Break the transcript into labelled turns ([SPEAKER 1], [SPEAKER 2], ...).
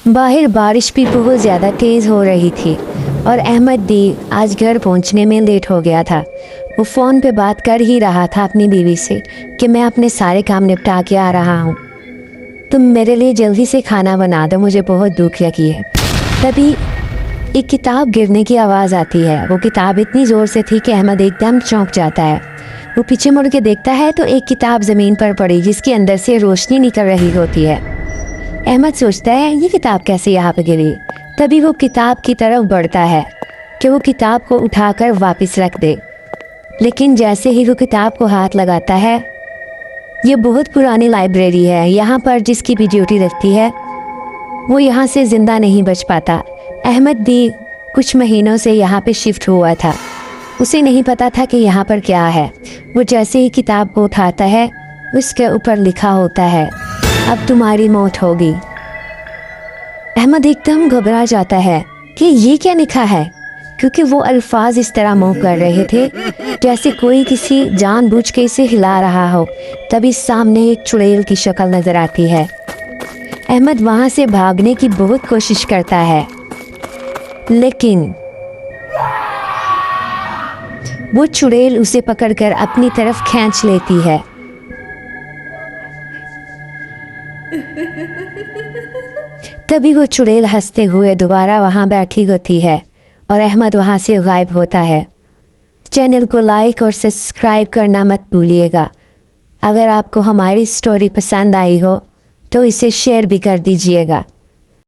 [SPEAKER 1] बाहर बारिश भी बहुत ज़्यादा तेज़ हो रही थी और अहमद भी आज घर पहुंचने में लेट हो गया था। वो फ़ोन पे बात कर ही रहा था अपनी बीवी से कि मैं अपने सारे काम निपटा के आ रहा हूँ, तुम मेरे लिए जल्दी से खाना बना दो, मुझे बहुत भूख लगी है। तभी एक किताब गिरने की आवाज़ आती है। वो किताब इतनी ज़ोर से थी कि अहमद एकदम चौंक जाता है। वो पीछे मुड़ के देखता है तो एक किताब ज़मीन पर पड़ी जिसके अंदर से रोशनी निकल रही होती है। अहमद सोचता है ये किताब कैसे यहाँ पे गिरी। तभी वो किताब की तरफ बढ़ता है कि वो किताब को उठाकर वापस रख दे, लेकिन जैसे ही वो किताब को हाथ लगाता है, ये बहुत पुरानी लाइब्रेरी है, यहाँ पर जिसकी भी ड्यूटी लगती है वो यहाँ से ज़िंदा नहीं बच पाता। अहमद भी कुछ महीनों से यहाँ पे शिफ्ट हुआ था, उसे नहीं पता था कि यहाँ पर क्या है। वो जैसे ही किताब को उठाता है, उसके ऊपर लिखा होता है अब तुम्हारी मौत होगी। अहमद एकदम घबरा जाता है कि ये क्या लिखा है, क्योंकि वो अल्फाज इस तरह मूव कर रहे थे जैसे कोई किसी जानबूझ के इसे हिला रहा हो। तभी सामने एक चुड़ैल की शक्ल नजर आती है। अहमद वहां से भागने की बहुत कोशिश करता है, लेकिन वो चुड़ैल उसे पकड़कर अपनी तरफ खींच लेती है। तभी वो चुड़ैल हंसते हुए दोबारा वहां बैठी होती है और अहमद वहां से गायब होता है। चैनल को लाइक और सब्सक्राइब करना मत भूलिएगा। अगर आपको हमारी स्टोरी पसंद आई हो तो इसे शेयर भी कर दीजिएगा।